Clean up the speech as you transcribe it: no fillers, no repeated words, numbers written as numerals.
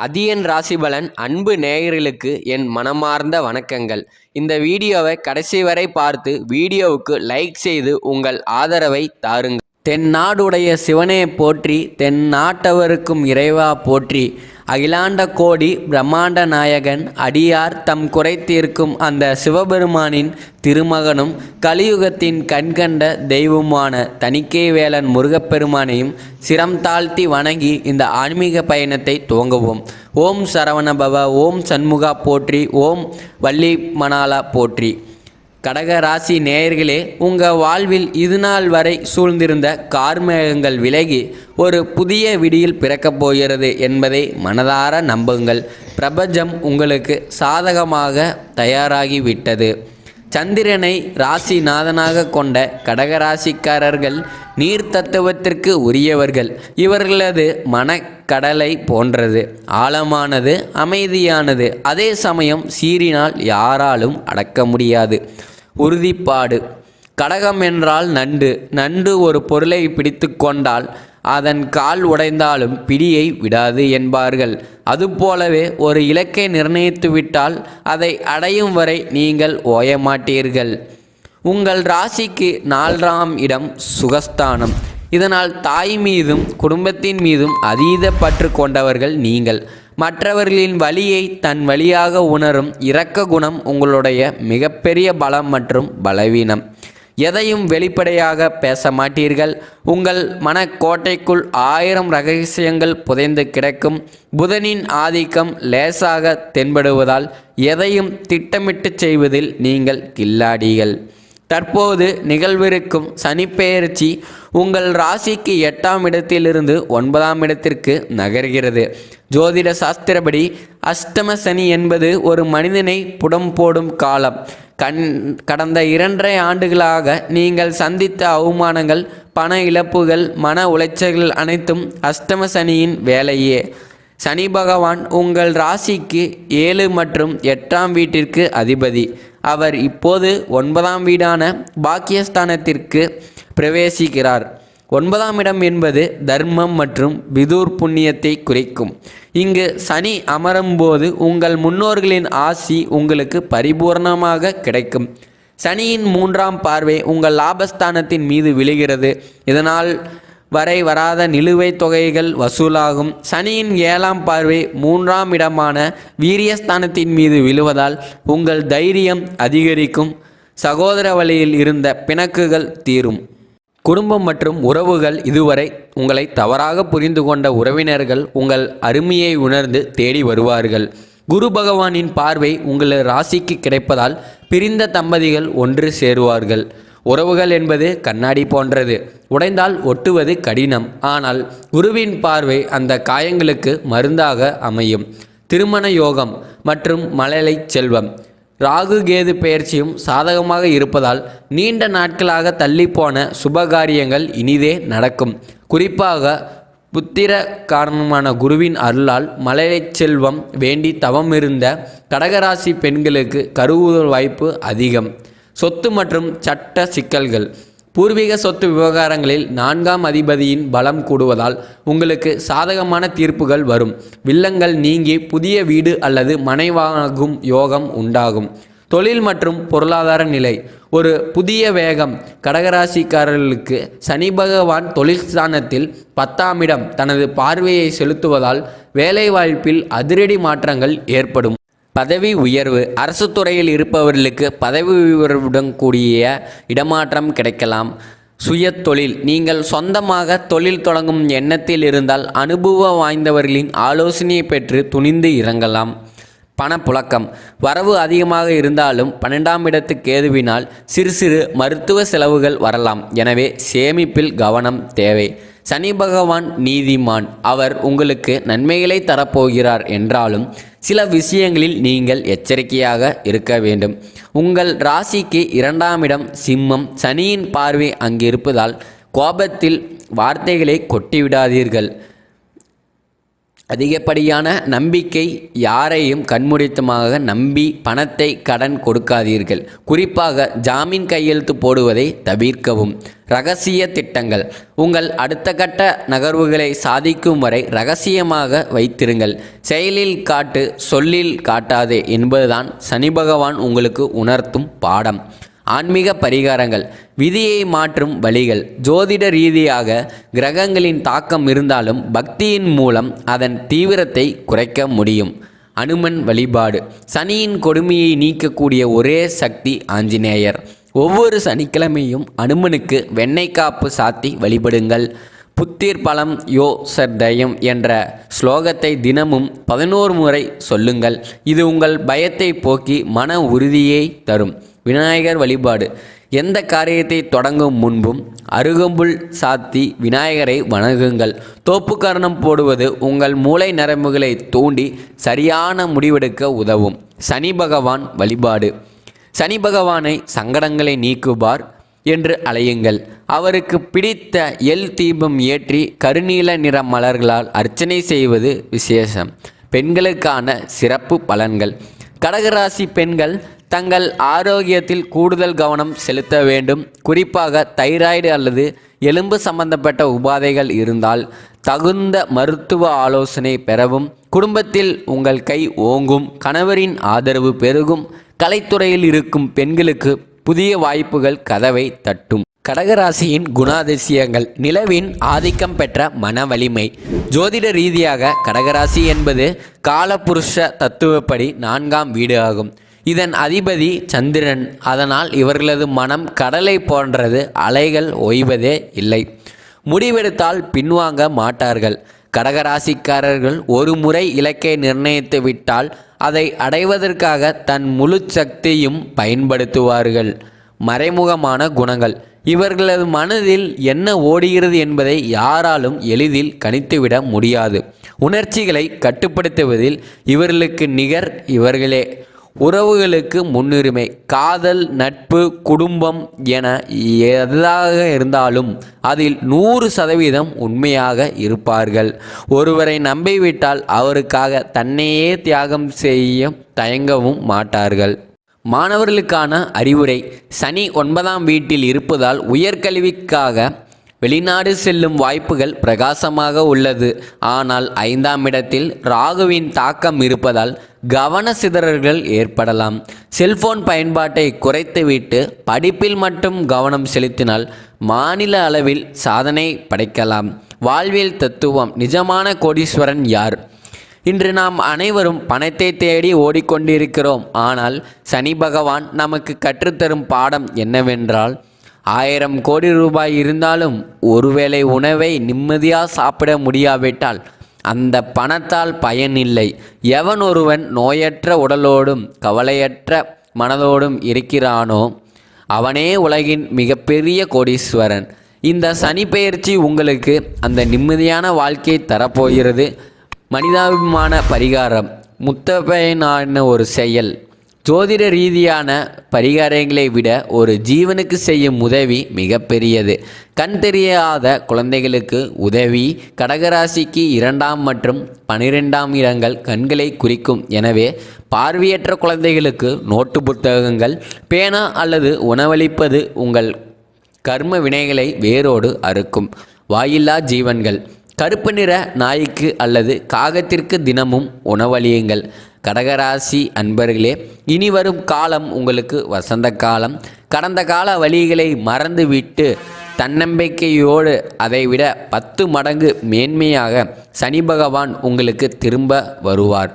அதியன் ராசிபலன் அன்பு நேயர்களுக்கு என் மனமார்ந்த வணக்கங்கள். இந்த வீடியோவை கடைசி வரை பார்த்து வீடியோவுக்கு லைக் செய்து உங்கள் ஆதரவை தாருங்கள். தென்னாடுடைய சிவனே போற்றி, தென்னாட்டவருக்கும் இறைவா போற்றி. அகிலாண்ட கோடி பிரம்மாண்ட நாயகன் அடியார் தம் குறைத்தீர்க்கும் அந்த சிவபெருமானின் திருமகனும் கலியுகத்தின் கண்கண்ட தெய்வமான தணிக்கை வேலன் முருகப்பெருமானையும் சிரம் தாழ்த்தி வணங்கி இந்த ஆன்மீக பயணத்தை துவங்குவோம். ஓம் சரவணபவ, ஓம் சண்முகா போற்றி, ஓம் வள்ளி மணாலா போற்றி. கடக ராசி நேயர்களே, உங்கள் வாழ்வில் இதுநாள் வரை சூழ்ந்திருந்த கார்மேகங்கள் விலகி ஒரு புதிய விடியில் பிறக்கப் போகிறது என்பதை மனதார நம்புங்கள். பிரபஞ்சம் உங்களுக்கு சாதகமாக தயாராகிவிட்டது. சந்திரனை ராசிநாதனாக கொண்ட கடகராசிக்காரர்கள் நீர் தத்துவத்திற்கு உரியவர்கள். இவர்களது மனக்கடலை போன்றது, ஆழமானது, அமைதியானது, அதே சமயம் சீறினால் யாராலும் அடக்க முடியாது. உறுதிப்பாடு. கடகம் என்றால் நண்டு. நண்டு ஒரு பொருளை பிடித்து கொண்டால் அதன் கால் உடைந்தாலும் பிடியை விடாது என்பார்கள். அதுபோலவே ஒரு இலக்கை நிர்ணயித்துவிட்டால் அதை அடையும் வரை நீங்கள் ஓயமாட்டீர்கள். உங்கள் ராசிக்கு 4ஆம் இடம் சுகஸ்தானம். இதனால் தாய் மீதும் குடும்பத்தின் மீதும் அதீத பற்று கொண்டவர்கள் நீங்கள். மற்றவர்களின் வலியை தன் வழியாக உணரும் இரக்க குணம் உங்களுடைய மிகப்பெரிய பலம் மற்றும் பலவீனம். எதையும் வெளிப்படையாக பேச மாட்டீர்கள். உங்கள் மனக்கோட்டைக்குள் 1000 ரகசியங்கள் புதைந்து கிடக்கும். புதனின் ஆதிக்கம் லேசாக தென்படுவதால் எதையும் திட்டமிட்டு செய்வதில் நீங்கள் கில்லாடிகள். தற்போது நிகழ்விருக்கும் சனிப்பெயர்ச்சி உங்கள் ராசிக்கு 8ஆம் இடத்திலிருந்து 9ஆம் இடத்திற்கு நகர்கிறது. ஜோதிட சாஸ்திரப்படி அஷ்டம சனி என்பது ஒரு மனிதனை புடம் போடும் காலம். கடந்த 2.5 ஆண்டுகளாக நீங்கள் சந்தித்த அவமானங்கள், பண இழப்புகள், மன உளைச்சல்கள் அனைத்தும் அஷ்டம சனியின் வேலையே. சனி பகவான் உங்கள் ராசிக்கு 7 மற்றும் 8ஆம் வீட்டிற்கு அதிபதி. அவர் இப்போது 9ஆம் வீடான பாக்கியஸ்தானத்திற்கு பிரவேசிக்கிறார். 9ஆம் இடம் என்பது தர்மம் மற்றும் பிதுர் புண்ணியத்தை குறிக்கும். இங்கு சனி அமரும்போது உங்கள் முன்னோர்களின் ஆசி உங்களுக்கு பரிபூர்ணமாக கிடைக்கும். சனியின் 3ஆம் பார்வை உங்கள் லாபஸ்தானத்தின் மீது விழுகிறது. இதனால் வரை வராத நிலுவைத் தொகைகள் வசூலாகும். சனியின் 7ஆம் பார்வை 3ஆம் இடமான வீரியஸ்தானத்தின் மீது விழுவதால் உங்கள் தைரியம் அதிகரிக்கும். சகோதர வழியில் இருந்த பிணக்குகள் தீரும். குடும்பம் மற்றும் உறவுகள். இதுவரை உங்களை தவறாக புரிந்து கொண்ட உறவினர்கள் உங்கள் அருமையை உணர்ந்து தேடி வருவார்கள். குரு பகவானின் பார்வை உங்கள் ராசிக்கு கிடைப்பதால் பிரிந்த தம்பதிகள் ஒன்று சேருவார்கள். உறவுகள் என்பது கண்ணாடி போன்றது, உடைந்தால் ஒட்டுவது கடினம். ஆனால் குருவின் பார்வை அந்த காயங்களுக்கு மருந்தாக அமையும். திருமண யோகம் மற்றும் மழலை செல்வம். ராகு கேது பெயர்ச்சியும் சாதகமாக இருப்பதால் நீண்ட நாட்களாக தள்ளிப்போன சுபகாரியங்கள் இனிதே நடக்கும். குறிப்பாக புத்திர காரணமான குருவின் அருளால் மழலை செல்வம் வேண்டி தவம் இருந்த கடகராசி பெண்களுக்கு கருவுறுதல் வாய்ப்பு அதிகம். சொத்து மற்றும் சட்ட சிக்கல்கள். பூர்வீக சொத்து விவகாரங்களில் 4ஆம் அதிபதியின் பலம் கூடுவதால் உங்களுக்கு சாதகமான தீர்ப்புகள் வரும். வில்லங்கள் நீங்கி புதிய வீடு அல்லது மனை வாங்கும் யோகம் உண்டாகும். தொழில் மற்றும் பொருளாதார நிலை. ஒரு புதிய வேகம். கடகராசிக்காரர்களுக்கு சனி பகவான் தொழில் ஸ்தானத்தில் 10ஆம் இடம் தனது பார்வையை செலுத்துவதால் வேலைவாய்ப்பில் அதிரடி மாற்றங்கள் ஏற்படும். பதவி உயர்வு. அரசு துறையில் இருப்பவர்களுக்கு பதவி உயர்வுடன் கூடிய இடமாற்றம் கிடைக்கலாம். சுய தொழில். நீங்கள் சொந்தமாக தொழில் தொடங்கும் எண்ணத்தில் இருந்தால் அனுபவம் வாய்ந்தவர்களின் ஆலோசனையை பெற்று துணிந்து இறங்கலாம். பணப்புழக்கம். வரவு அதிகமாக இருந்தாலும் 12ஆம் இடத்து கேதுவினால் சிறு சிறு மருத்துவ செலவுகள் வரலாம். எனவே சேமிப்பில் கவனம் தேவை. சனி பகவான் நீதிமான். அவர் உங்களுக்கு நன்மைகளை தரப்போகிறார் என்றாலும் சில விஷயங்களில் நீங்கள் எச்சரிக்கையாக இருக்க வேண்டும். உங்கள் ராசிக்கு 2ஆம் இடம் சிம்மம். சனியின் பார்வை அங்கிருப்பதால் கோபத்தில் வார்த்தைகளை கொட்டிவிடாதீர்கள். அதிகப்படியான நம்பிக்கை யாரையும் கண்மூடித்தனமாக நம்பி பணத்தை கடன் கொடுக்காதீர்கள். குறிப்பாக ஜாமீன் கையெழுத்து போடுவதை தவிர்க்கவும். இரகசிய திட்டங்கள் உங்கள் அடுத்த கட்ட நகர்வுகளை சாதிக்கும் வரை இரகசியமாக வைத்திருங்கள். செயலில் காட்டு, சொல்லில் காட்டாதே என்பதுதான் சனி பகவான் உங்களுக்கு உணர்த்தும் பாடம். ஆன்மீக பரிகாரங்கள் விதியை மாற்றும் வழிகள். ஜோதிட ரீதியாக கிரகங்களின் தாக்கம் இருந்தாலும் பக்தியின் மூலம் அதன் தீவிரத்தை குறைக்க முடியும். அனுமன் வழிபாடு சனியின் கொடுமையை நீக்கக்கூடிய ஒரே சக்தி ஆஞ்சநேயர். ஒவ்வொரு சனிக்கிழமையும் அனுமனுக்கு வெண்ணெய் காப்பு சாத்தி வழிபடுங்கள். புத்திர் பலம் யோ சர்தயம் என்ற ஸ்லோகத்தை தினமும் 11 முறை சொல்லுங்கள். இது உங்கள் பயத்தை போக்கி மன உறுதியை தரும். விநாயகர் வழிபாடு எந்த காரியத்தை தொடங்கும் முன்பும் அருகம்புல் சாத்தி விநாயகரை வணங்குங்கள். தோப்புக்கரணம் போடுவது உங்கள் மூளை நரம்புகளை தூண்டி சரியான முடிவெடுக்க உதவும். சனி பகவான் வழிபாடு சனி பகவானை சங்கடங்களை நீக்குவார் என்று அழையுங்கள். அவருக்கு பிடித்த எல் தீபம் ஏற்றி கருநீல நிற மலர்களால் அர்ச்சனை செய்வது விசேஷம். பெண்களுக்கான சிறப்பு பலன்கள். கடகராசி பெண்கள் தங்கள் ஆரோக்கியத்தில் கூடுதல் கவனம் செலுத்த வேண்டும். குறிப்பாக தைராய்டு அல்லது எலும்பு சம்பந்தப்பட்ட உபாதைகள் இருந்தால் தகுந்த மருத்துவ ஆலோசனை பெறவும். குடும்பத்தில் உங்கள் கை ஓங்கும். கணவரின் ஆதரவு பெருகும். கலைத்துறையில் இருக்கும் பெண்களுக்கு புதிய வாய்ப்புகள் கதவை தட்டும். கடகராசியின் குணாதிசயங்கள். நிலவின் ஆதிக்கம் பெற்ற மன வலிமை. ஜோதிட ரீதியாக கடகராசி என்பது காலபுருஷ தத்துவப்படி 4ஆம் வீடு ஆகும். இதன் அதிபதி சந்திரன். அதனால் இவர்களது மனம் கடலை போன்றது. அலைகள் ஓய்வதே இல்லை. முடிவெடுத்தால் பின்வாங்க மாட்டார்கள். கடகராசிக்காரர்கள் ஒரு முறை இலக்கை நிர்ணயித்து விட்டால் அதை அடைவதற்காக தன் முழு சக்தியும் பயன்படுத்துவார்கள். மறைமுகமான குணங்கள். இவர்களது மனதில் என்ன ஓடுகிறது என்பதை யாராலும் எளிதில் கணித்துவிட முடியாது. உணர்ச்சிகளை கட்டுப்படுத்துவதில் இவர்களுக்கு நிகர் இவர்களே. உறவுகளுக்கு முன்னுரிமை. காதல், நட்பு, குடும்பம் என எதாக இருந்தாலும் அதில் 100% உண்மையாக இருப்பார்கள். ஒருவரை நம்பிவிட்டால் அவருக்காக தன்னையே தியாகம் செய்ய தயங்கவும் மாட்டார்கள். மாணவர்களுக்கான அறிவுரை. சனி 9ஆம் வீட்டில் இருப்பதால் உயர்கல்விக்காக வெளிநாடு செல்லும் வாய்ப்புகள் பிரகாசமாக உள்ளது. ஆனால் 5ஆம் இடத்தில் ராகுவின் தாக்கம் இருப்பதால் கவன சிதறல்கள் ஏற்படலாம். செல்போன் பயன்பாட்டை குறைத்துவிட்டு படிப்பில் மட்டும் கவனம் செலுத்தினால் மாநில அளவில் சாதனை படைக்கலாம். வாழ்வியல் தத்துவம். நிஜமான கோடீஸ்வரன் யார்? இன்று நாம் அனைவரும் பணத்தை தேடி ஓடிக்கொண்டிருக்கிறோம். ஆனால் சனி பகவான் நமக்கு கற்றுத்தரும் பாடம் என்னவென்றால், 1000 கோடி ரூபாய் இருந்தாலும் ஒருவேளை உணவை நிம்மதியாக சாப்பிட முடியாவிட்டால் அந்த பணத்தால் பயனில்லை. எவன் ஒருவன் நோயற்ற உடலோடும் கவலையற்ற மனதோடும் இருக்கிறானோ அவனே உலகின் மிகப்பெரிய கோடீஸ்வரன். இந்த சனி பெயர்ச்சி உங்களுக்கு அந்த நிம்மதியான வாழ்க்கையை தரப்போகிறது. மனிதாபிமான பரிகாரம். முத்தப்பையனான ஒரு செயல். ஜோதிட ரீதியான பரிகாரங்களை விட ஒரு ஜீவனுக்கு செய்யும் உதவி மிகப்பெரியது. கண் தெரியாத குழந்தைகளுக்கு உதவி. கடகராசிக்கு 2ஆம் மற்றும் 12ஆம் இடங்கள் கண்களை குறிக்கும். எனவே பார்வையற்ற குழந்தைகளுக்கு நோட்டு புத்தகங்கள், பேனா அல்லது உணவளிப்பது உங்கள் கர்ம வினைகளை வேரோடு அறுக்கும். வாயில்லா ஜீவன்கள். கருப்பு நிற நாய்க்கு அல்லது காகத்திற்கு தினமும் உணவளியுங்கள். கடகராசி அன்பர்களே, இனி வரும் காலம் உங்களுக்கு வசந்த காலம். கடந்த கால வழிகளை மறந்துவிட்டு தன்னம்பிக்கையோடு அதைவிட 10 மடங்கு மேன்மையாக சனி பகவான் உங்களுக்கு திரும்ப வருவார்.